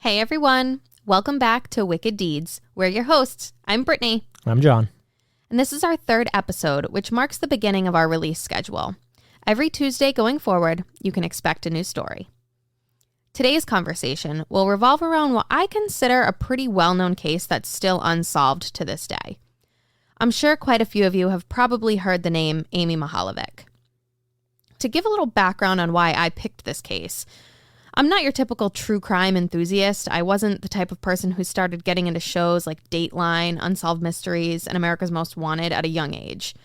Hey everyone, welcome back to Wicked Deeds. We're your hosts. I'm Brittany. I'm John. And this is our third episode, which marks the beginning of our release schedule. Every Tuesday going forward, you can expect a new story. Today's conversation will revolve around what I consider a pretty well-known case that's still unsolved to this day. I'm sure quite a few of you have probably heard the name Amy Mihaljevic. To give a little background on why I picked this case, I'm not your typical true crime enthusiast. I wasn't the type of person who started getting into shows like Dateline, Unsolved Mysteries, and America's Most Wanted at a young age.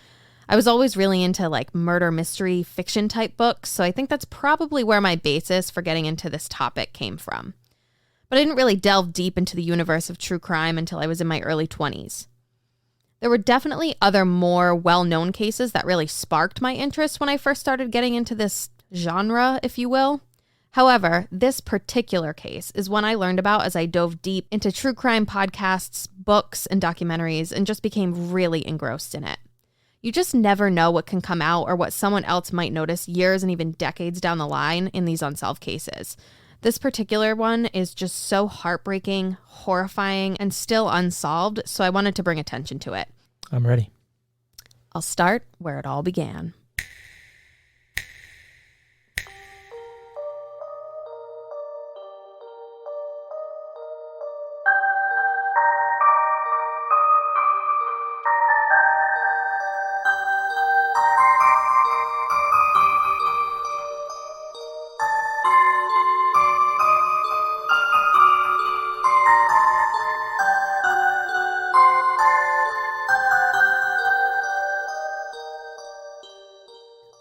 I was always really into murder mystery fiction type books, so I think that's probably where my basis for getting into this topic came from. But I didn't really delve deep into the universe of true crime until I was in my early 20s. There were definitely other more well-known cases that really sparked my interest when I first started getting into this genre, if you will. However, this particular case is one I learned about as I dove deep into true crime podcasts, books, and documentaries and just became really engrossed in it. You just never know what can come out or what someone else might notice years and even decades down the line in these unsolved cases. This particular one is just so heartbreaking, horrifying, and still unsolved, so I wanted to bring attention to it. I'm ready. I'll start where it all began.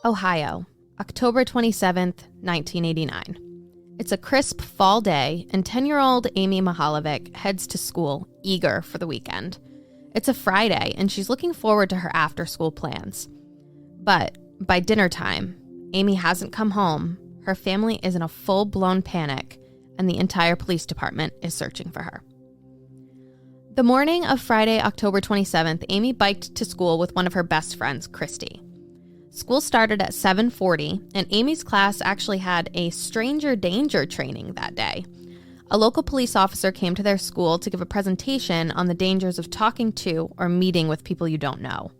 Ohio, October 27th, 1989. It's a crisp fall day, and 10-year-old Amy Mihaljevic heads to school, eager for the weekend. It's a Friday, and she's looking forward to her after-school plans. But by dinner time, Amy hasn't come home, her family is in a full-blown panic, and the entire police department is searching for her. The morning of Friday, October 27th, Amy biked to school with one of her best friends, Christy. School started at 7:40, and Amy's class actually had a stranger danger training that day. A local police officer came to their school to give a presentation on the dangers of talking to or meeting with people you don't know.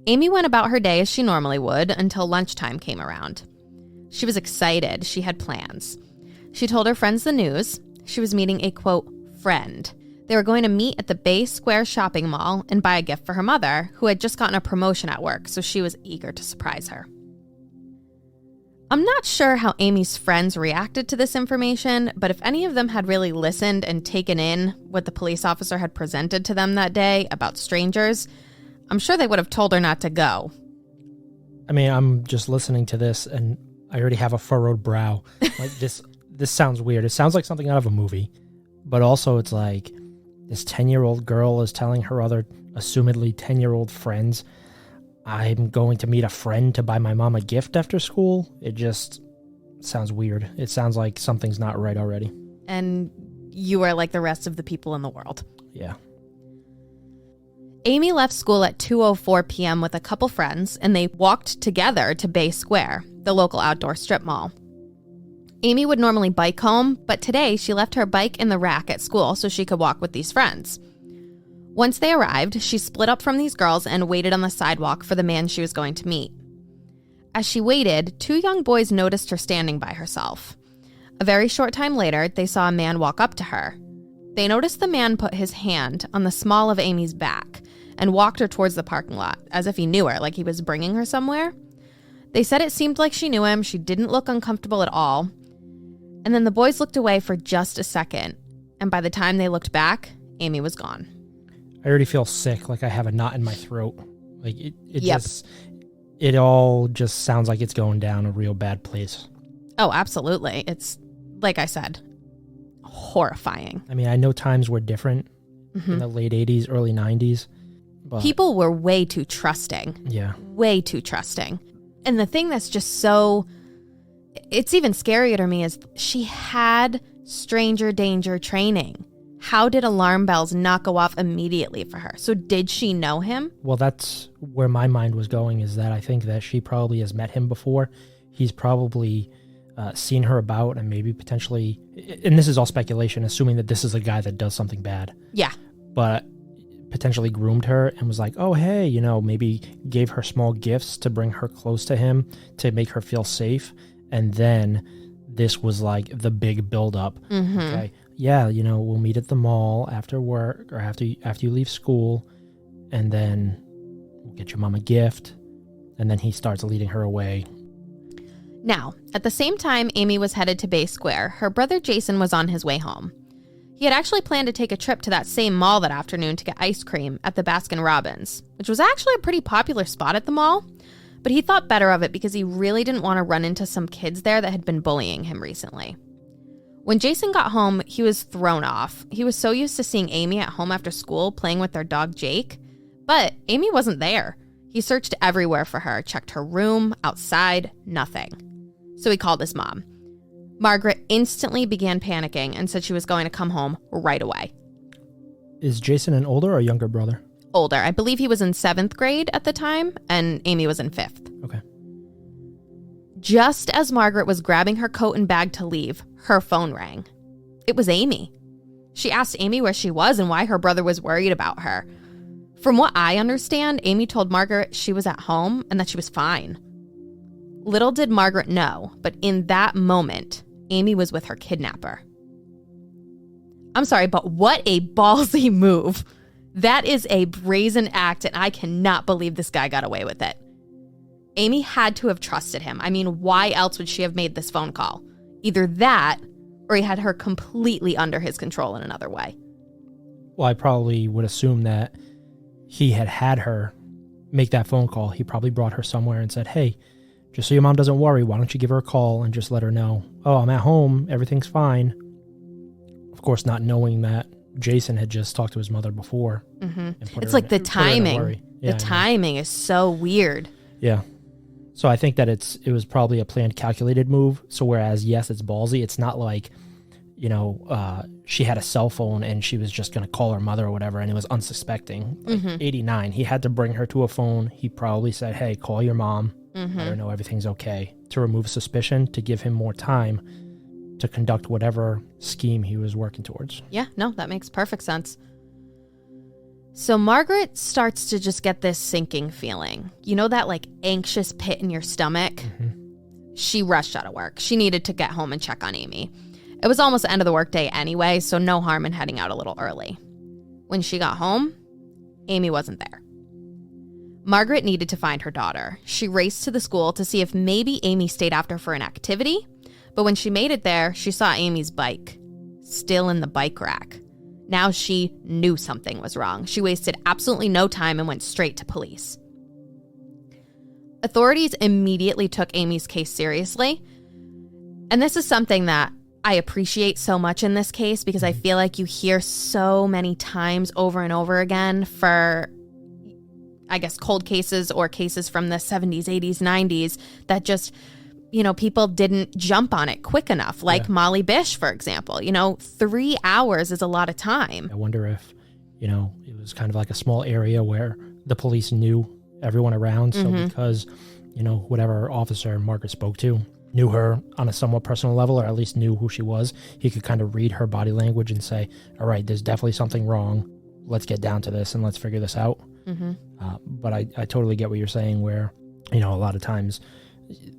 Amy went about her day as she normally would until lunchtime came around. She was excited. She had plans. She told her friends the news. She was meeting a, quote, friend. They were going to meet at the Bay Square shopping mall and buy a gift for her mother, who had just gotten a promotion at work, so she was eager to surprise her. I'm not sure how Amy's friends reacted to this information, but if any of them had really listened and taken in what the police officer had presented to them that day about strangers, I'm sure they would have told her not to go. I mean, I'm just listening to this, and I already have a furrowed brow. This sounds weird. It sounds like something out of a movie, but also it's like this 10-year-old girl is telling her other, assumedly 10-year-old friends, I'm going to meet a friend to buy my mom a gift after school. It just sounds weird. It sounds like something's not right already. And you are like the rest of the people in the world. Yeah. Amy left school at 2:04 p.m. with a couple friends, and they walked together to Bay Square, the local outdoor strip mall. Amy would normally bike home, but today she left her bike in the rack at school so she could walk with these friends. Once they arrived, she split up from these girls and waited on the sidewalk for the man she was going to meet. As she waited, two young boys noticed her standing by herself. A very short time later, they saw a man walk up to her. They noticed the man put his hand on the small of Amy's back and walked her towards the parking lot, as if he knew her, like he was bringing her somewhere. They said it seemed like she knew him. She didn't look uncomfortable at all. And then the boys looked away for just a second, and by the time they looked back, Amy was gone. I already feel sick, like I have a knot in my throat. Like Yep. It all just sounds like it's going down a real bad place. Oh, absolutely. It's, like I said, horrifying. I mean, I know times were different in the late 80s, early 90s. But People were way too trusting. Yeah. Way too trusting. And the thing that's just so... it's even scarier to me is she had stranger danger training. How did alarm bells not go off immediately for her? So did she know him? Well, that's where my mind was going, is that I think that she probably has met him before. He's probably seen her about and maybe potentially, and this is all speculation, assuming that this is a guy that does something bad. Yeah. But potentially groomed her and was like, oh, hey, maybe gave her small gifts to bring her close to him, to make her feel safe. And then this was like the big buildup. Mm-hmm. Okay. Yeah, we'll meet at the mall after work or after you leave school, and then we'll get your mom a gift. And then he starts leading her away. Now, at the same time Amy was headed to Bay Square, her brother Jason was on his way home. He had actually planned to take a trip to that same mall that afternoon to get ice cream at the Baskin-Robbins, which was actually a pretty popular spot at the mall, but he thought better of it because he really didn't want to run into some kids there that had been bullying him recently. When Jason got home, he was thrown off. He was so used to seeing Amy at home after school playing with their dog Jake, but Amy wasn't there. He searched everywhere for her, checked her room, outside, nothing. So he called his mom. Margaret instantly began panicking and said she was going to come home right away. Is Jason an older or younger brother? Older. I believe he was in 7th grade at the time, and Amy was in 5th. Okay. Just as Margaret was grabbing her coat and bag to leave, her phone rang. It was Amy. She asked Amy where she was and why her brother was worried about her. From what I understand, Amy told Margaret she was at home and that she was fine. Little did Margaret know, but in that moment, Amy was with her kidnapper. I'm sorry, but what a ballsy move. That is a brazen act, and I cannot believe this guy got away with it. Amy had to have trusted him. I mean, why else would she have made this phone call? Either that, or he had her completely under his control in another way. Well, I probably would assume that he had her make that phone call. He probably brought her somewhere and said, hey, just so your mom doesn't worry, why don't you give her a call and just let her know, oh, I'm at home, everything's fine. Of course, not knowing that Jason had just talked to his mother before. Mm-hmm. It's like the timing. The timing is so weird. Yeah. So I think that it was probably a planned, calculated move. So whereas, yes, it's ballsy, it's not like, she had a cell phone and she was just going to call her mother or whatever, and it was unsuspecting. Like 89, he had to bring her to a phone. He probably said, hey, call your mom. Let her know everything's okay, to remove suspicion, to give him more time to conduct whatever scheme he was working towards. Yeah, no, that makes perfect sense. So Margaret starts to just get this sinking feeling. You know that like anxious pit in your stomach? Mm-hmm. She rushed out of work. She needed to get home and check on Amy. It was almost the end of the workday anyway, so no harm in heading out a little early. When she got home, Amy wasn't there. Margaret needed to find her daughter. She raced to the school to see if maybe Amy stayed after for an activity, but when she made it there, she saw Amy's bike, still in the bike rack. Now she knew something was wrong. She wasted absolutely no time and went straight to police. Authorities immediately took Amy's case seriously, and this is something that I appreciate so much in this case because I feel like you hear so many times over and over again for, I guess, cold cases or cases from the 70s, 80s, 90s that just, people didn't jump on it quick enough. Like Molly Bish, for example. 3 hours is a lot of time. I wonder if, it was kind of like a small area where the police knew everyone around. So because, whatever officer Margaret spoke to knew her on a somewhat personal level, or at least knew who she was, he could kind of read her body language and say, all right, there's definitely something wrong. Let's get down to this and let's figure this out. Mm-hmm. But I totally get what you're saying where, a lot of times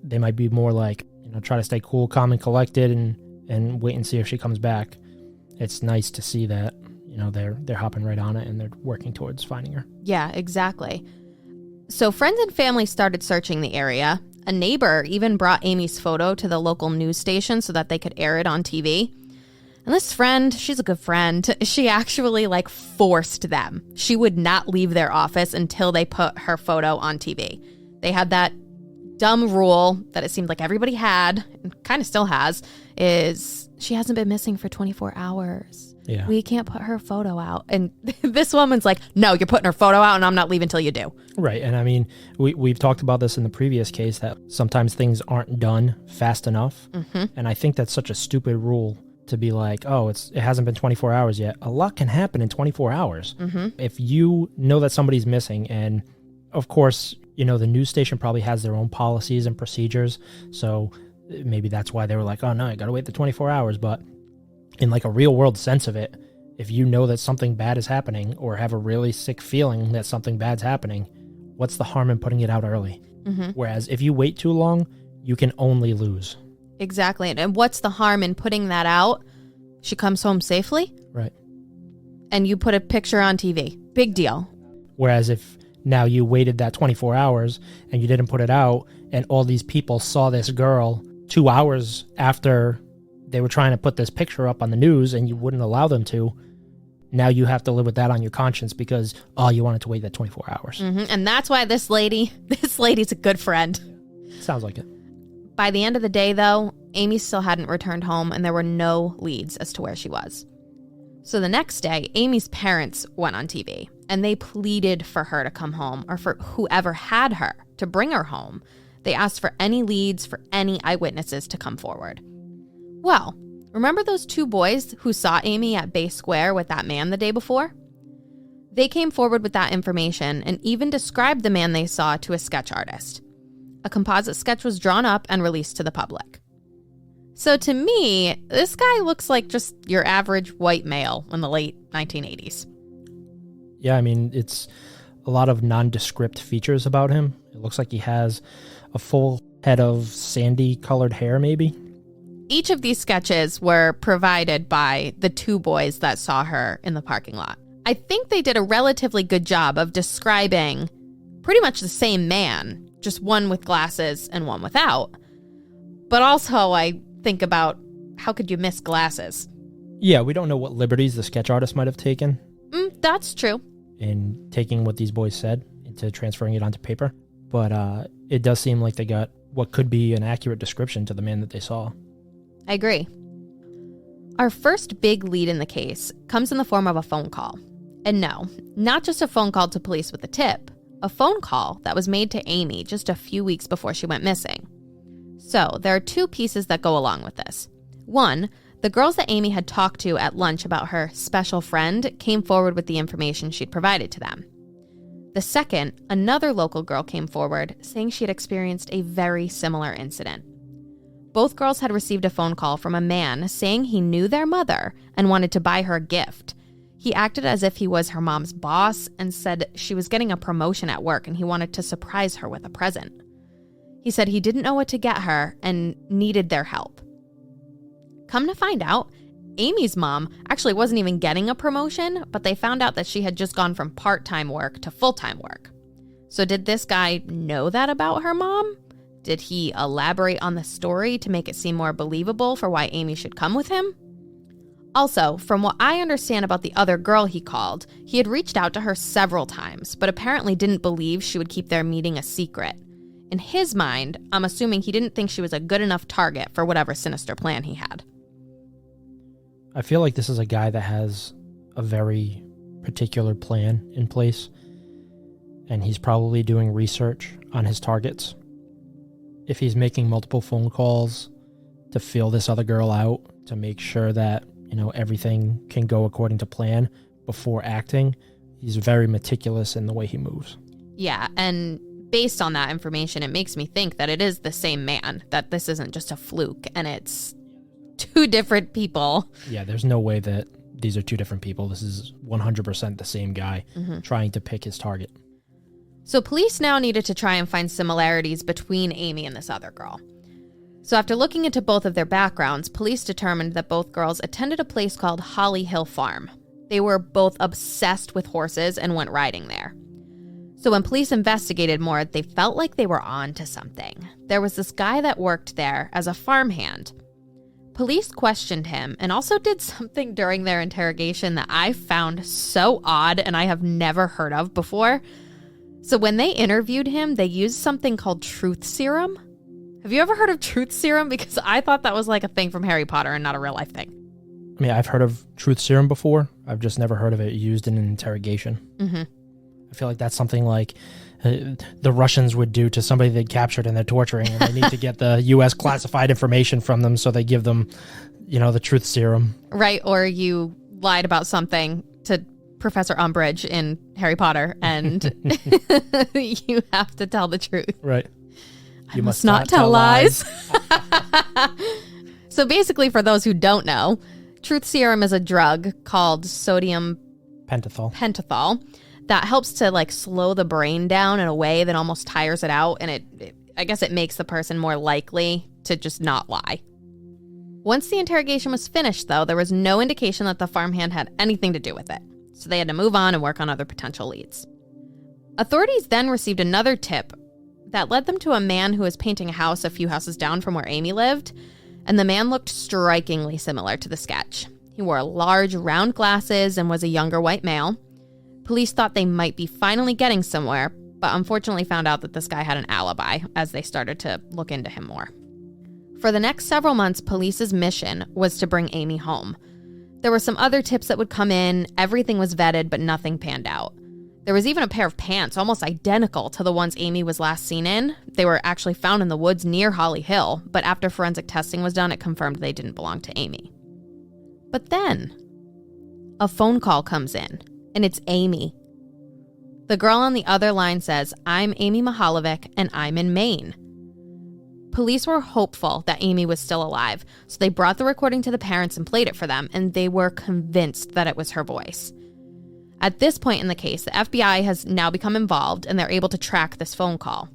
they might be more like, try to stay cool, calm, and collected and wait and see if she comes back. It's nice to see that, they're hopping right on it and they're working towards finding her. Yeah, exactly. So friends and family started searching the area. A neighbor even brought Amy's photo to the local news station so that they could air it on TV. And this friend, she's a good friend, she actually forced them. She would not leave their office until they put her photo on TV. They had that dumb rule that it seemed like everybody had, and kind of still has, is she hasn't been missing for 24 hours. Yeah. We can't put her photo out. And this woman's like, no, you're putting her photo out and I'm not leaving till you do. Right. And I mean, we've talked about this in the previous case that sometimes things aren't done fast enough. Mm-hmm. And I think that's such a stupid rule to be like, oh, it hasn't been 24 hours yet. A lot can happen in 24 hours. Mm-hmm. If you know that somebody's missing, and of course, the news station probably has their own policies and procedures. So maybe that's why they were like, oh no, I gotta wait the 24 hours. But in like a real world sense of it, if you know that something bad is happening or have a really sick feeling that something bad's happening, what's the harm in putting it out early? Whereas if you wait too long, you can only lose. Exactly. And what's the harm in putting that out? She comes home safely. Right. And you put a picture on TV. Big deal. Whereas if now you waited that 24 hours and you didn't put it out and all these people saw this girl 2 hours after they were trying to put this picture up on the news and you wouldn't allow them to, now you have to live with that on your conscience because, you wanted to wait that 24 hours. And that's why this lady's a good friend. Sounds like it. By the end of the day, though, Amy still hadn't returned home and there were no leads as to where she was. So the next day, Amy's parents went on TV and they pleaded for her to come home or for whoever had her to bring her home. They asked for any leads, for any eyewitnesses to come forward. Well, remember those 2 boys who saw Amy at Bay Square with that man the day before? They came forward with that information and even described the man they saw to a sketch artist. A composite sketch was drawn up and released to the public. So to me, this guy looks like just your average white male in the late 1980s. Yeah, I mean, it's a lot of nondescript features about him. It looks like he has a full head of sandy-colored hair, maybe. Each of these sketches were provided by the 2 boys that saw her in the parking lot. I think they did a relatively good job of describing pretty much the same man, just one with glasses and one without. But also, I think about how could you miss glasses? Yeah, we don't know what liberties the sketch artist might have taken. That's true. In taking what these boys said into transferring it onto paper. But it does seem like they got what could be an accurate description to the man that they saw. I agree. Our first big lead in the case comes in the form of a phone call. And no, not just a phone call to police with a tip, a phone call that was made to Amy just a few weeks before she went missing. So there are 2 pieces that go along with this. One, the girls that Amy had talked to at lunch about her special friend came forward with the information she'd provided to them. The second, another local girl came forward saying she had experienced a very similar incident. Both girls had received a phone call from a man saying he knew their mother and wanted to buy her a gift. He acted as if he was her mom's boss and said she was getting a promotion at work and he wanted to surprise her with a present. He said he didn't know what to get her and needed their help. Come to find out, Amy's mom actually wasn't even getting a promotion, but they found out that she had just gone from part-time work to full-time work. So did this guy know that about her mom? Did he elaborate on the story to make it seem more believable for why Amy should come with him? Also, from what I understand about the other girl he called, he had reached out to her several times, but apparently didn't believe she would keep their meeting a secret. In his mind, I'm assuming he didn't think she was a good enough target for whatever sinister plan he had. I feel like this is a guy that has a very particular plan in place, and he's probably doing research on his targets. If he's making multiple phone calls to feel this other girl out, to make sure that, everything can go according to plan before acting, he's very meticulous in the way he moves. Yeah, and based on that information, it makes me think that it is the same man, that this isn't just a fluke, and it's 2 different people. Yeah, there's no way that these are 2 different people. This is 100% the same guy trying to pick his target. So police now needed to try and find similarities between Amy and this other girl. So after looking into both of their backgrounds, police determined that both girls attended a place called Holly Hill Farm. They were both obsessed with horses and went riding there. So when police investigated more, they felt like they were on to something. There was this guy that worked there as a farmhand. Police questioned him and also did something during their interrogation that I found so odd and I have never heard of before. So when they interviewed him, they used something called truth serum. Have you ever heard of truth serum? Because I thought that was like a thing from Harry Potter and not a real life thing. I mean, I've heard of truth serum before. I've just never heard of it used in an interrogation. I feel like that's something like the Russians would do to somebody they captured and they're torturing, and they need to get the U.S. classified information from them, so they give them, the truth serum. Right, or you lied about something to Professor Umbridge in Harry Potter, and you have to tell the truth. Right. You must not tell lies. So basically, for those who don't know, truth serum is a drug called sodium pentothal that helps to like slow the brain down in a way that almost tires it out. And I guess it makes the person more likely to just not lie. Once the interrogation was finished, though, there was no indication that the farmhand had anything to do with it. So they had to move on and work on other potential leads. Authorities then received another tip that led them to a man who was painting a house a few houses down from where Amy lived, and the man looked strikingly similar to the sketch. He wore large, round glasses and was a younger white male. Police thought they might be finally getting somewhere, but unfortunately found out that this guy had an alibi as they started to look into him more. For the next several months, police's mission was to bring Amy home. There were some other tips that would come in, everything was vetted, but nothing panned out. There was even a pair of pants almost identical to the ones Amy was last seen in. They were actually found in the woods near Holly Hill, but after forensic testing was done, it confirmed they didn't belong to Amy. But then, a phone call comes in, and it's Amy. The girl on the other line says, "I'm Amy Mihaljevic, and I'm in Maine." Police were hopeful that Amy was still alive, so they brought the recording to the parents and played it for them, and they were convinced that it was her voice. At this point in the case, the FBI has now become involved, and they're able to track this phone call.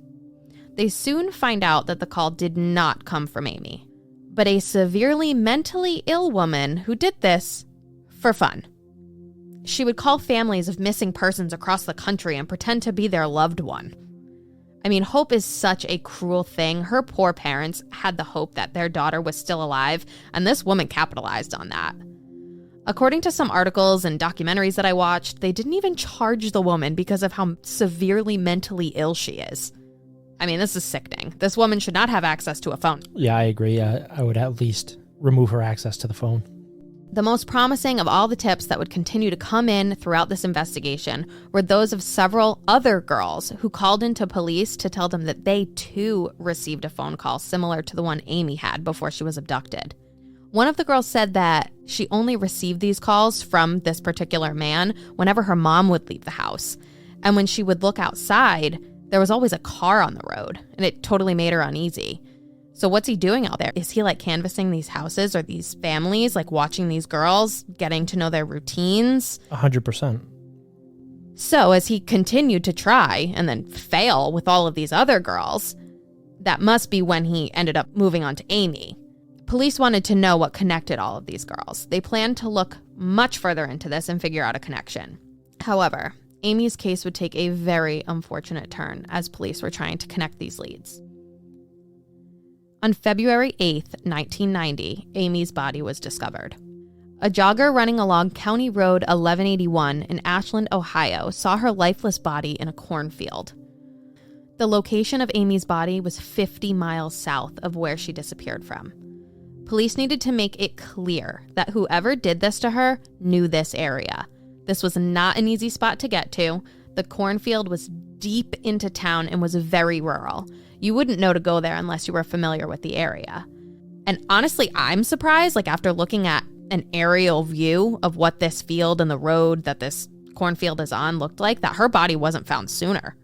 They soon find out that the call did not come from Amy, but a severely mentally ill woman who did this for fun. She would call families of missing persons across the country and pretend to be their loved one. I mean, hope is such a cruel thing. Her poor parents had the hope that their daughter was still alive, and this woman capitalized on that. According to some articles and documentaries that I watched, they didn't even charge the woman because of how severely mentally ill she is. I mean, this is sickening. This woman should not have access to a phone. Yeah, I agree. I would at least remove her access to the phone. The most promising of all the tips that would continue to come in throughout this investigation were those of several other girls who called into police to tell them that they too received a phone call similar to the one Amy had before she was abducted. One of the girls said that she only received these calls from this particular man whenever her mom would leave the house. And when she would look outside, there was always a car on the road, and it totally made her uneasy. So what's he doing out there? Is he like canvassing these houses or these families, like watching these girls, getting to know their routines? 100%. So as he continued to try and then fail with all of these other girls, that must be when he ended up moving on to Amy. Police wanted to know what connected all of these girls. They planned to look much further into this and figure out a connection. However, Amy's case would take a very unfortunate turn as police were trying to connect these leads. On February 8th, 1990, Amy's body was discovered. A jogger running along County Road 1181 in Ashland, Ohio, saw her lifeless body in a cornfield. The location of Amy's body was 50 miles south of where she disappeared from. Police needed to make it clear that whoever did this to her knew this area. This was not an easy spot to get to. The cornfield was deep into town and was very rural. You wouldn't know to go there unless you were familiar with the area. And honestly, I'm surprised, like after looking at an aerial view of what this field and the road that this cornfield is on looked like, that her body wasn't found sooner.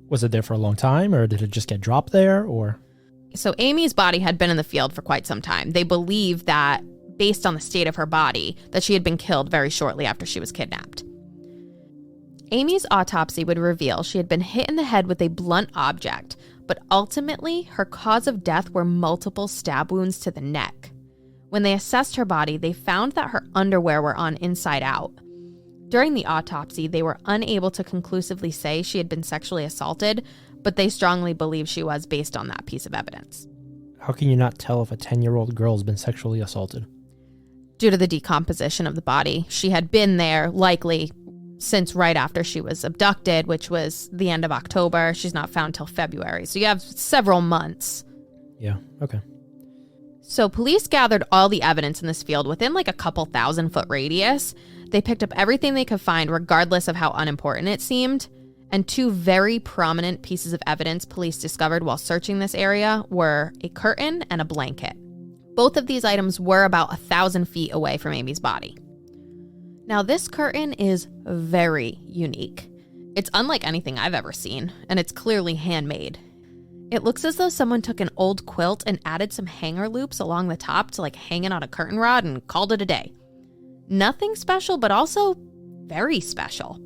Was it there for a long time, or did it just get dropped there, or? So Amy's body had been in the field for quite some time. They believe that, based on the state of her body, that she had been killed very shortly after she was kidnapped. Amy's autopsy would reveal she had been hit in the head with a blunt object, but ultimately her cause of death were multiple stab wounds to the neck. When they assessed her body, they found that her underwear were on inside out. During the autopsy, they were unable to conclusively say she had been sexually assaulted, but they strongly believe she was based on that piece of evidence. How can you not tell if a 10-year-old girl has been sexually assaulted? Due to the decomposition of the body, she had been there likely since right after she was abducted, which was the end of October. She's not found till February. So you have several months. Yeah, okay. So police gathered all the evidence in this field within like a couple 1,000-foot radius. They picked up everything they could find, regardless of how unimportant it seemed. And two very prominent pieces of evidence police discovered while searching this area were a curtain and a blanket. Both of these items were about 1,000 feet away from Amy's body. Now, this curtain is very unique. It's unlike anything I've ever seen, and it's clearly handmade. It looks as though someone took an old quilt and added some hanger loops along the top to hang it on a curtain rod and called it a day. Nothing special, but also very special.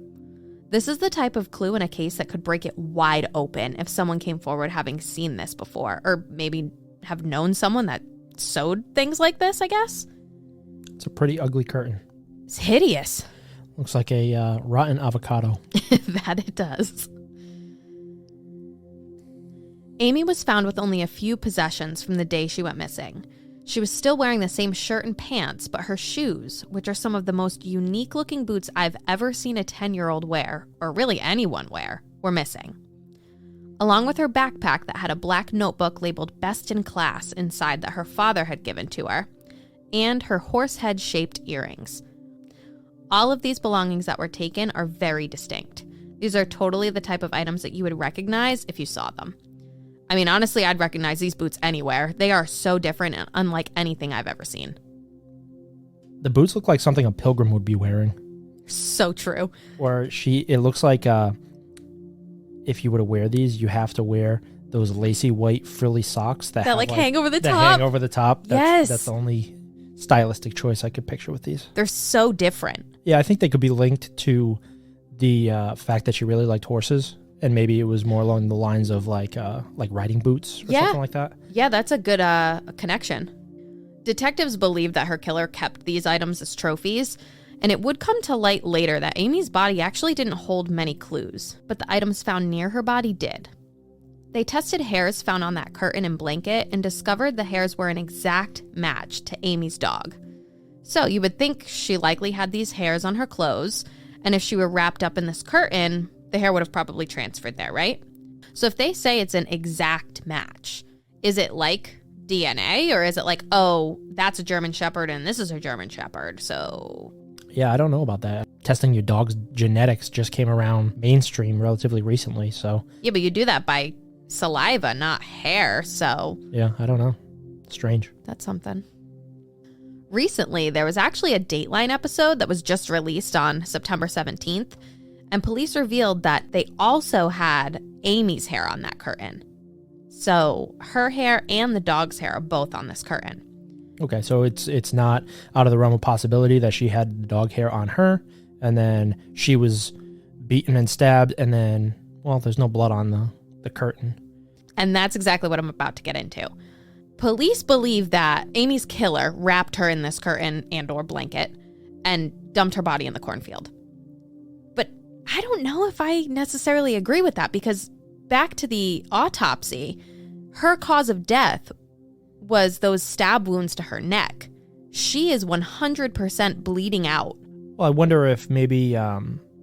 This is the type of clue in a case that could break it wide open if someone came forward having seen this before, or maybe have known someone that sewed things like this, I guess. It's a pretty ugly curtain. It's hideous. Looks like a rotten avocado. That it does. Amy was found with only a few possessions from the day she went missing. She was still wearing the same shirt and pants, but her shoes, which are some of the most unique-looking boots I've ever seen a 10-year-old wear, or really anyone wear, were missing. Along with her backpack that had a black notebook labeled Best in Class inside that her father had given to her, and her horse head-shaped earrings. All of these belongings that were taken are very distinct. These are totally the type of items that you would recognize if you saw them. I mean, honestly, I'd recognize these boots anywhere. They are so different and unlike anything I've ever seen. The boots look like something a pilgrim would be wearing. So true. Or it looks like if you were to wear these, you have to wear those lacy white frilly socks that hang over the top. That hang over the top. Yes. That's the only stylistic choice I could picture with these. They're so different. Yeah, I think they could be linked to the fact that she really liked horses. And maybe it was more along the lines of like riding boots or something like that. Yeah, that's a good connection. Detectives believe that her killer kept these items as trophies, and it would come to light later that Amy's body actually didn't hold many clues, but the items found near her body did. They tested hairs found on that curtain and blanket and discovered the hairs were an exact match to Amy's dog. So you would think she likely had these hairs on her clothes, and if she were wrapped up in this curtain, the hair would have probably transferred there, right? So if they say it's an exact match, is it like DNA, or is it like, oh, that's a German Shepherd and this is a German Shepherd, so... Yeah, I don't know about that. Testing your dog's genetics just came around mainstream relatively recently, so... Yeah, but you do that by saliva, not hair, so... Yeah, I don't know. Strange. That's something. Recently, there was actually a Dateline episode that was just released on September 17th, and police revealed that they also had Amy's hair on that curtain. So her hair and the dog's hair are both on this curtain. Okay, so it's not out of the realm of possibility that she had dog hair on her, and then she was beaten and stabbed, and then, well, there's no blood on the curtain. And that's exactly what I'm about to get into. Police believe that Amy's killer wrapped her in this curtain and or blanket and dumped her body in the cornfield. But I don't know if I necessarily agree with that, because back to the autopsy, her cause of death was those stab wounds to her neck. She is 100% bleeding out. Well, I wonder if maybe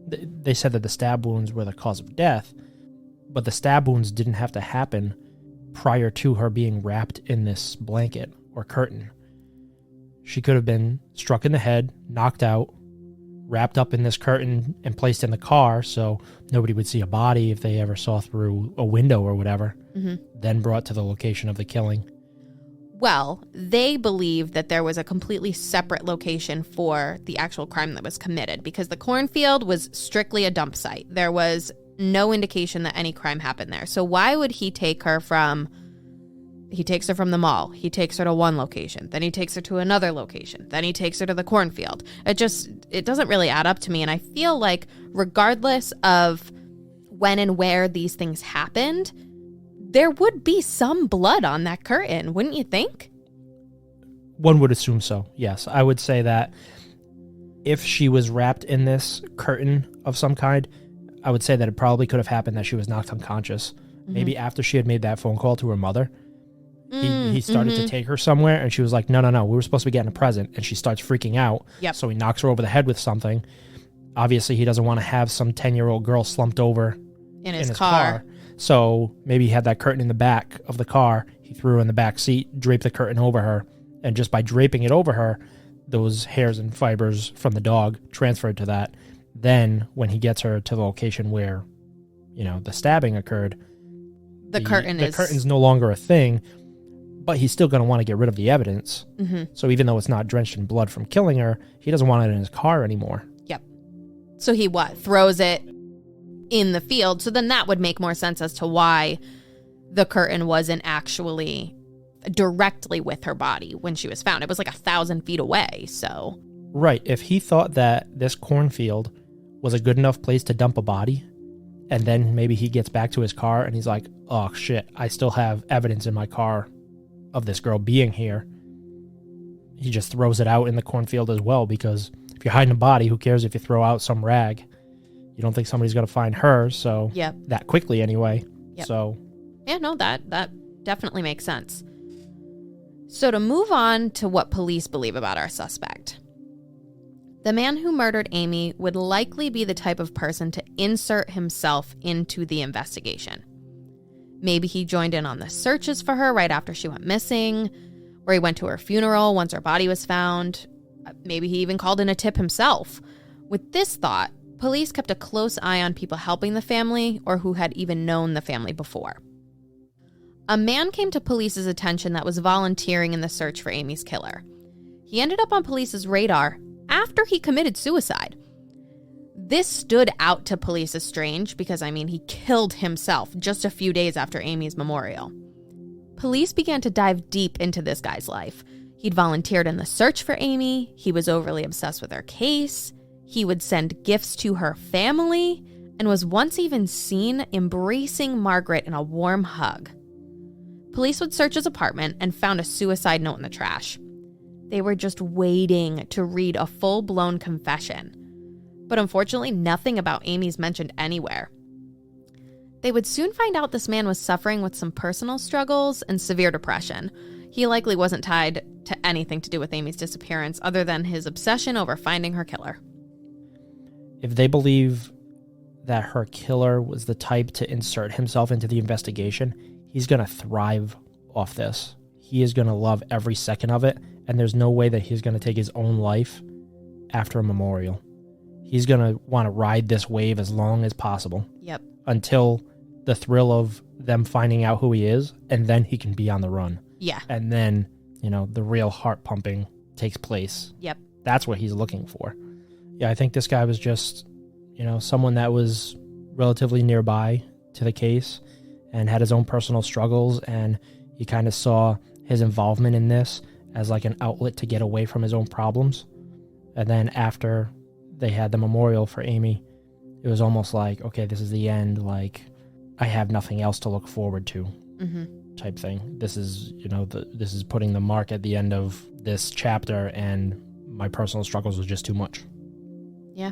they said that the stab wounds were the cause of death, but the stab wounds didn't have to happen prior to her being wrapped in this blanket or curtain. She could have been struck in the head, knocked out, wrapped up in this curtain, and placed in the car so nobody would see a body if they ever saw through a window or whatever, then brought to the location of the killing. Well, they believe that there was a completely separate location for the actual crime that was committed, because the cornfield was strictly a dump site. There was no indication that any crime happened there. So why would he take her from... He takes her from the mall. He takes her to one location. Then he takes her to another location. Then he takes her to the cornfield. It doesn't really add up to me. And I feel like regardless of when and where these things happened, there would be some blood on that curtain, wouldn't you think? One would assume so, yes. I would say that if she was wrapped in this curtain of some kind, I would say that it probably could have happened that she was knocked unconscious. Maybe after she had made that phone call to her mother. He started to take her somewhere, and she was like, no, we were supposed to be getting a present. And she starts freaking out. Yep. So he knocks her over the head with something. Obviously, he doesn't want to have some 10-year-old girl slumped over in his car. So maybe he had that curtain in the back of the car. He threw her in the back seat, draped the curtain over her. And just by draping it over her, those hairs and fibers from the dog transferred to that. Then when he gets her to the location where, the stabbing occurred, the curtain's no longer a thing. But he's still going to want to get rid of the evidence. So even though it's not drenched in blood from killing her, he doesn't want it in his car anymore. Yep. So he throws it in the field. So then that would make more sense as to why the curtain wasn't actually directly with her body when she was found. It was like 1,000 feet away, so... Right. If he thought that this cornfield was a good enough place to dump a body, and then maybe he gets back to his car and he's like, oh shit, I still have evidence in my car of this girl being here. He just throws it out in the cornfield as well, because if you're hiding a body, who cares if you throw out some rag? You don't think somebody's going to find her, so Yep. that quickly anyway. Yep. So yeah, no, that definitely makes sense. So to move on to what police believe about our suspect. The man who murdered Amy would likely be the type of person to insert himself into the investigation. Maybe he joined in on the searches for her right after she went missing, or he went to her funeral once her body was found. Maybe he even called in a tip himself. With this thought, police kept a close eye on people helping the family or who had even known the family before. A man came to police's attention that was volunteering in the search for Amy's killer. He ended up on police's radar after he committed suicide. This stood out to police as strange because, he killed himself just a few days after Amy's memorial. Police began to dive deep into this guy's life. He'd volunteered in the search for Amy. He was overly obsessed with her case. He would send gifts to her family and was once even seen embracing Margaret in a warm hug. Police would search his apartment and found a suicide note in the trash. They were just waiting to read a full-blown confession. But unfortunately, nothing about Amy's mentioned anywhere. They would soon find out this man was suffering with some personal struggles and severe depression. He likely wasn't tied to anything to do with Amy's disappearance other than his obsession over finding her killer. if they believe that her killer was the type to insert himself into the investigation, he's going to thrive off this. He is going to love every second of it, and there's no way that he's going to take his own life after a memorial. He's going to want to ride this wave as long as possible. Yep. Until the thrill of them finding out who he is, and then he can be on the run. Yeah. And then, the real heart pumping takes place. Yep. That's what he's looking for. Yeah, I think this guy was just, someone that was relatively nearby to the case and had his own personal struggles, and he kind of saw his involvement in this as like an outlet to get away from his own problems. And then after they had the memorial for Amy, it was almost like, okay, this is the end. Like, I have nothing else to look forward to, type thing. This is, this is putting the mark at the end of this chapter, and my personal struggles was just too much. Yeah.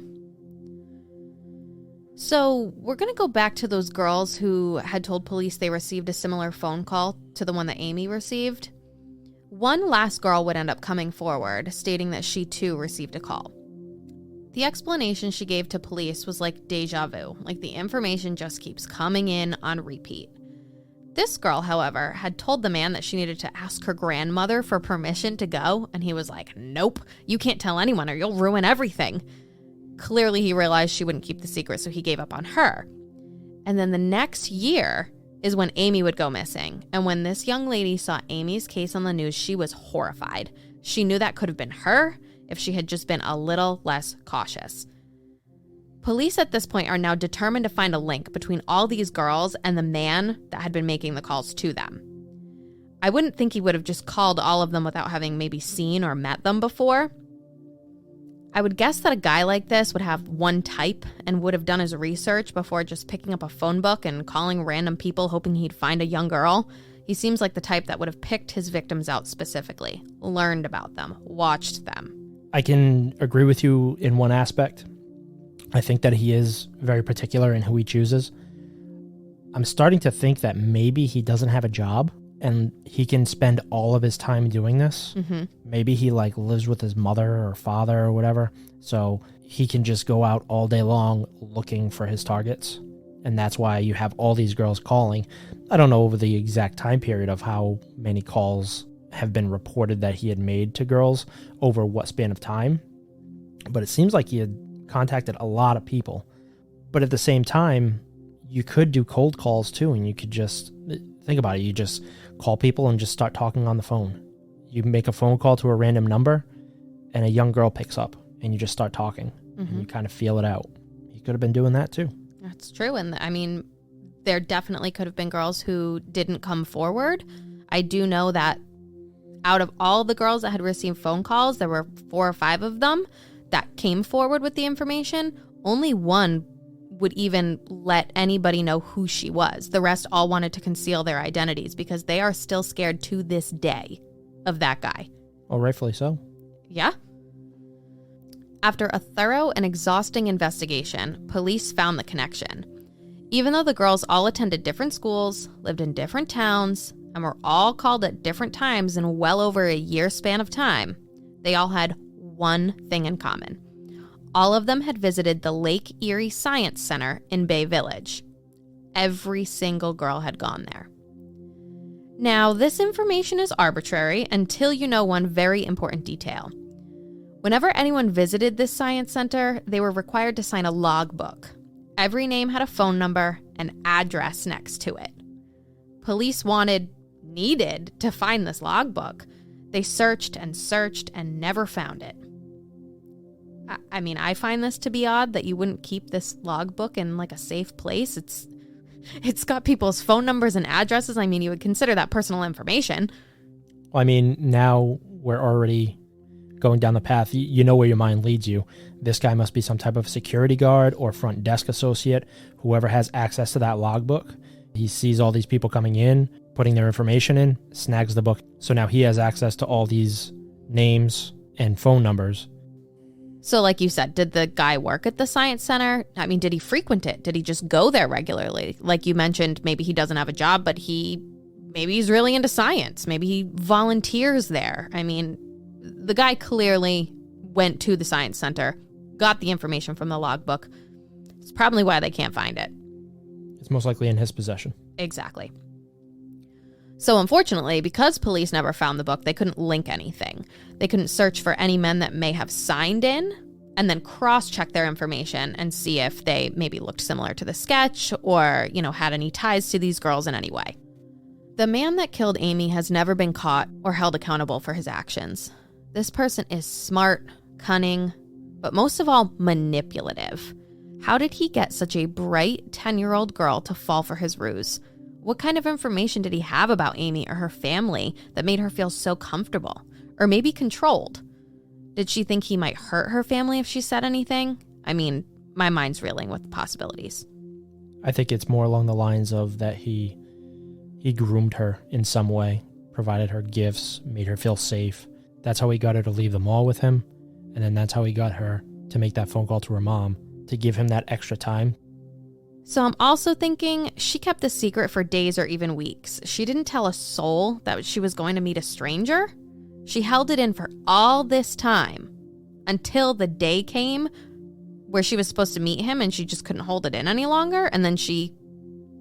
So we're going to go back to those girls who had told police they received a similar phone call to the one that Amy received. One last girl would end up coming forward, stating that she too received a call. The explanation she gave to police was like deja vu, like the information just keeps coming in on repeat. This girl, however, had told the man that she needed to ask her grandmother for permission to go, and he was like, nope, you can't tell anyone or you'll ruin everything. Clearly, he realized she wouldn't keep the secret, so he gave up on her. And then the next year is when Amy would go missing. And when this young lady saw Amy's case on the news, she was horrified. She knew that could have been her if she had just been a little less cautious. Police at this point are now determined to find a link between all these girls and the man that had been making the calls to them. I wouldn't think he would have just called all of them without having maybe seen or met them before. I would guess that a guy like this would have one type and would have done his research before just picking up a phone book and calling random people hoping he'd find a young girl. He seems like the type that would have picked his victims out specifically, learned about them, watched them. I can agree with you in one aspect. I think that he is very particular in who he chooses. I'm starting to think that maybe he doesn't have a job and he can spend all of his time doing this. Maybe he lives with his mother or father or whatever, so he can just go out all day long looking for his targets. And that's why you have all these girls calling. I don't know over the exact time period of how many calls have been reported that he had made to girls over what span of time, but it seems like he had contacted a lot of people. But at the same time, you could do cold calls too, and you could just think about it. You just call people and just start talking on the phone. You make a phone call to a random number and a young girl picks up and you just start talking and you kind of feel it out. He could have been doing that too. That's true. And there definitely could have been girls who didn't come forward. I do know that out of all the girls that had received phone calls, there were 4 or 5 of them that came forward with the information. Only one would even let anybody know who she was. The rest all wanted to conceal their identities because they are still scared to this day of that guy. Oh, rightfully so. Yeah. After a thorough and exhausting investigation, police found the connection. Even though the girls all attended different schools, lived in different towns, and were all called at different times in well over a year span of time, they all had one thing in common. All of them had visited the Lake Erie Science Center in Bay Village. Every single girl had gone there. Now, this information is arbitrary until you know one very important detail. Whenever anyone visited this science center, they were required to sign a logbook. Every name had a phone number and address next to it. Police needed to find this logbook. They searched and never found it. I mean, I find this to be odd that you wouldn't keep this logbook in like a safe place. It's got people's phone numbers and addresses. I mean, you would consider that personal information. Well, I mean, now we're already going down the path. You know where your mind leads you. This guy must be some type of security guard or front desk associate, whoever has access to that logbook. He sees all these people coming in, putting their information in, snags the book. So now he has access to all these names and phone numbers. So like you said, did the guy work at the science center? I mean, did he frequent it? Did he just go there regularly? Like you mentioned, maybe he doesn't have a job, but maybe he's really into science. Maybe he volunteers there. I mean, the guy clearly went to the science center, got the information from the logbook. It's probably why they can't find it. It's most likely in his possession. Exactly. So unfortunately, because police never found the book, they couldn't link anything. They couldn't search for any men that may have signed in and then cross-check their information and see if they maybe looked similar to the sketch or, had any ties to these girls in any way. The man that killed Amy has never been caught or held accountable for his actions. This person is smart, cunning, but most of all, manipulative. How did he get such a bright 10-year-old girl to fall for his ruse? What kind of information did he have about Amy or her family that made her feel so comfortable? Or maybe controlled? Did she think he might hurt her family if she said anything? I mean, my mind's reeling with the possibilities. I think it's more along the lines of that he groomed her in some way, provided her gifts, made her feel safe. That's how he got her to leave the mall with him. And then that's how he got her to make that phone call to her mom, to give him that extra time. So I'm also thinking she kept the secret for days or even weeks. She didn't tell a soul that she was going to meet a stranger. She held it in for all this time until the day came where she was supposed to meet him and she just couldn't hold it in any longer. And then she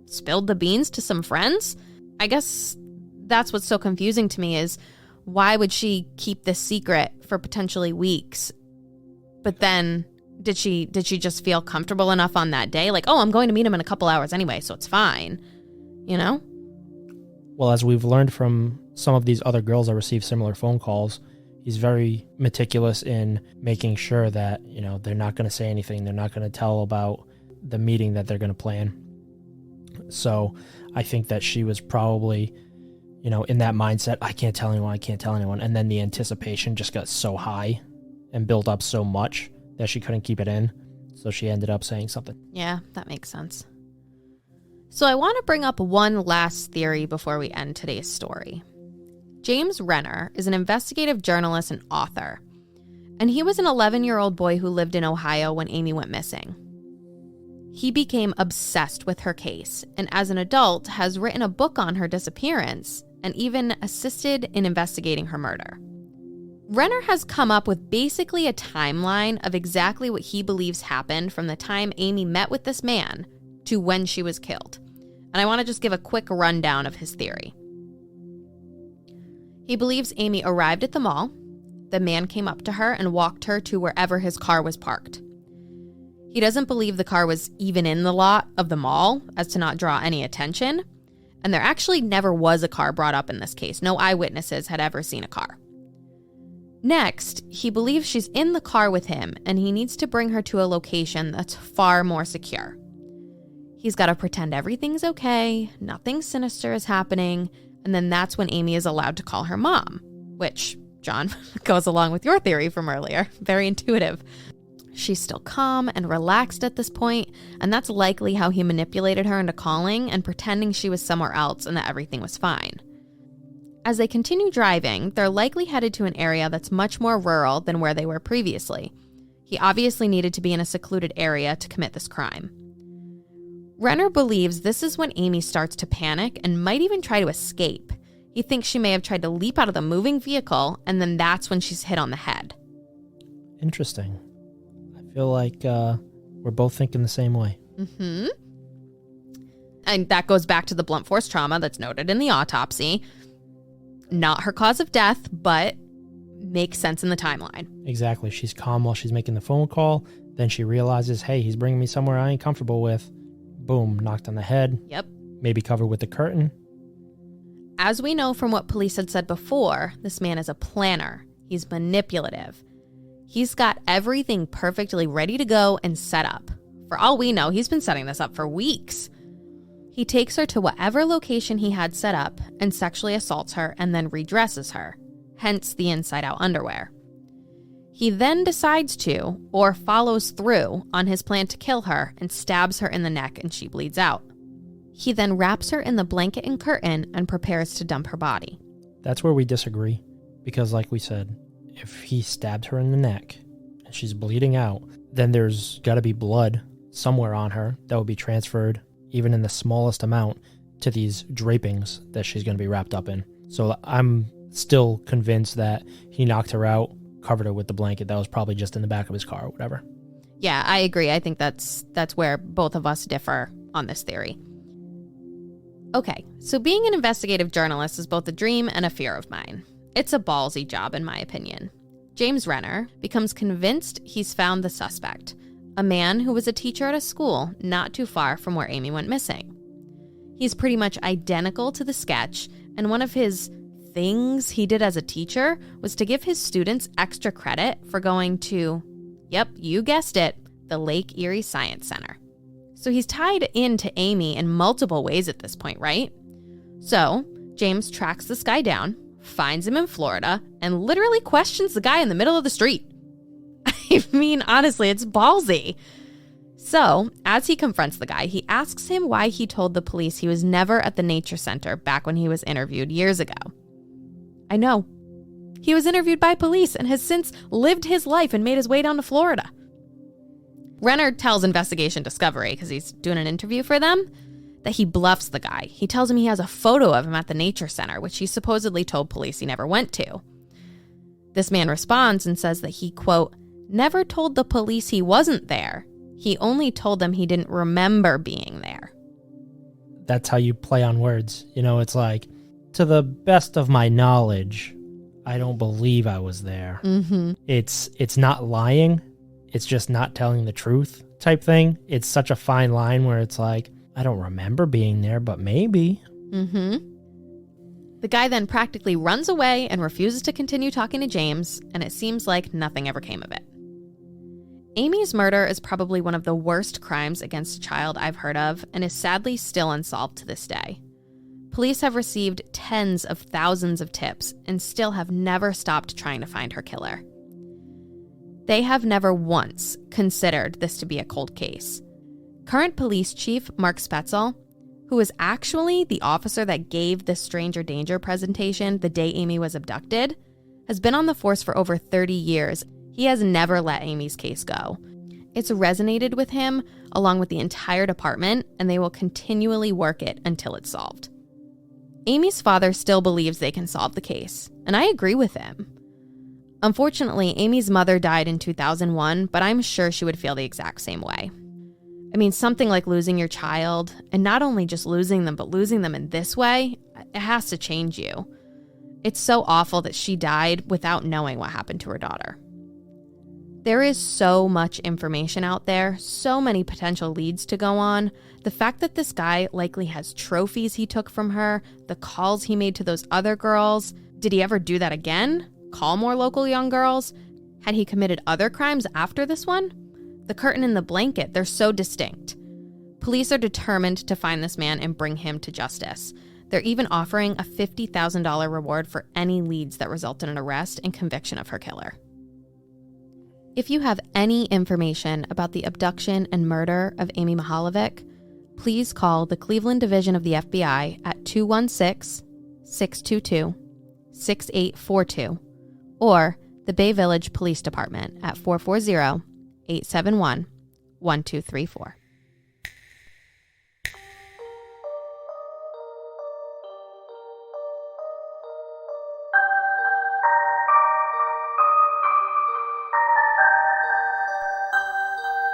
spilled the beans to some friends. I guess that's what's so confusing to me is why would she keep this secret for potentially weeks? But then did she just feel comfortable enough on that day? Like, oh, I'm going to meet him in a couple hours anyway, so it's fine. Well, as we've learned from some of these other girls that receive similar phone calls, he's very meticulous in making sure that, they're not going to say anything. They're not going to tell about the meeting that they're going to plan. So I think that she was probably, in that mindset, I can't tell anyone. And then the anticipation just got so high and built up so much that she couldn't keep it in. So she ended up saying something. Yeah, that makes sense. So I want to bring up one last theory before we end today's story. James Renner is an investigative journalist and author, and he was an 11-year-old boy who lived in Ohio when Amy went missing. He became obsessed with her case, and as an adult has written a book on her disappearance and even assisted in investigating her murder. Renner has come up with basically a timeline of exactly what he believes happened from the time Amy met with this man to when she was killed. And I want to just give a quick rundown of his theory. He believes Amy arrived at the mall. The man came up to her and walked her to wherever his car was parked. He doesn't believe the car was even in the lot of the mall as to not draw any attention. And there actually never was a car brought up in this case. No eyewitnesses had ever seen a car. Next, he believes she's in the car with him and he needs to bring her to a location that's far more secure. He's got to pretend everything's okay, nothing sinister is happening, and then that's when Amy is allowed to call her mom, which, John, goes along with your theory from earlier. Very intuitive. She's still calm and relaxed at this point, and that's likely how he manipulated her into calling and pretending she was somewhere else and that everything was fine. As they continue driving, they're likely headed to an area that's much more rural than where they were previously. He obviously needed to be in a secluded area to commit this crime. Renner believes this is when Amy starts to panic and might even try to escape. He thinks she may have tried to leap out of the moving vehicle, and then that's when she's hit on the head. Interesting. I feel like we're both thinking the same way. Mm-hmm. And that goes back to the blunt force trauma that's noted in the autopsy. Not her cause of death, but makes sense in the timeline. Exactly. She's calm while she's making the phone call. Then she realizes, hey, he's bringing me somewhere I ain't comfortable with. Boom, knocked on the head. Yep. Maybe covered with the curtain. As we know from what police had said before, this man is a planner. He's manipulative. He's got everything perfectly ready to go and set up. For all we know, he's been setting this up for weeks. He takes her to whatever location he had set up and sexually assaults her and then redresses her, hence the inside-out underwear. He then decides to, or follows through, on his plan to kill her and stabs her in the neck and she bleeds out. He then wraps her in the blanket and curtain and prepares to dump her body. That's where we disagree, because like we said, if he stabbed her in the neck and she's bleeding out, then there's got to be blood somewhere on her that will be transferred, even in the smallest amount, to these drapings that she's going to be wrapped up in. So I'm still convinced that he knocked her out, covered her with the blanket that was probably just in the back of his car or whatever. Yeah, I agree. I think that's where both of us differ on this theory. Okay, so being an investigative journalist is both a dream and a fear of mine. It's a ballsy job, in my opinion. James Renner becomes convinced he's found the suspect, a man who was a teacher at a school not too far from where Amy went missing. He's pretty much identical to the sketch, and one of his things he did as a teacher was to give his students extra credit for going to, yep, you guessed it, the Lake Erie Science Center. So he's tied into Amy in multiple ways at this point, right? So James tracks this guy down, finds him in Florida, and literally questions the guy in the middle of the street. I mean, honestly, it's ballsy. So, as he confronts the guy, he asks him why he told the police he was never at the nature center back when he was interviewed years ago. I know. He was interviewed by police and has since lived his life and made his way down to Florida. Renner tells Investigation Discovery, because he's doing an interview for them, that he bluffs the guy. He tells him he has a photo of him at the nature center, which he supposedly told police he never went to. This man responds and says that he, quote, never told the police he wasn't there. He only told them he didn't remember being there. That's how you play on words. You know, it's like, to the best of my knowledge, I don't believe I was there. Mm-hmm. It's not lying. It's just not telling the truth type thing. It's such a fine line where it's like, I don't remember being there, but maybe. Mm-hmm. The guy then practically runs away and refuses to continue talking to James, and it seems like nothing ever came of it. Amy's murder is probably one of the worst crimes against a child I've heard of and is sadly still unsolved to this day. Police have received tens of thousands of tips and still have never stopped trying to find her killer. They have never once considered this to be a cold case. Current police chief Mark Spetzel, who is actually the officer that gave the stranger danger presentation the day Amy was abducted, has been on the force for over 30 years. He has never let Amy's case go. It's resonated with him along with the entire department, and they will continually work it until it's solved. Amy's father still believes they can solve the case, and I agree with him. Unfortunately, Amy's mother died in 2001, but I'm sure she would feel the exact same way. I mean, something like losing your child, and not only just losing them, but losing them in this way, it has to change you. It's so awful that she died without knowing what happened to her daughter. There is so much information out there, so many potential leads to go on. The fact that this guy likely has trophies he took from her, the calls he made to those other girls. Did he ever do that again? Call more local young girls? Had he committed other crimes after this one? The curtain and the blanket, they're so distinct. Police are determined to find this man and bring him to justice. They're even offering a $50,000 reward for any leads that result in an arrest and conviction of her killer. If you have any information about the abduction and murder of Amy Mihaljevic, please call the Cleveland Division of the FBI at 216-622-6842 or the Bay Village Police Department at 440-871-1234.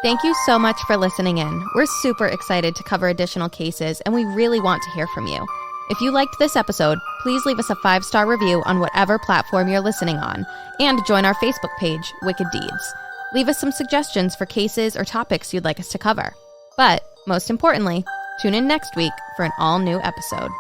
Thank you so much for listening in. We're super excited to cover additional cases, and we really want to hear from you. If you liked this episode, please leave us a 5-star review on whatever platform you're listening on, and join our Facebook page, Wicked Deeds. Leave us some suggestions for cases or topics you'd like us to cover. But, most importantly, tune in next week for an all-new episode.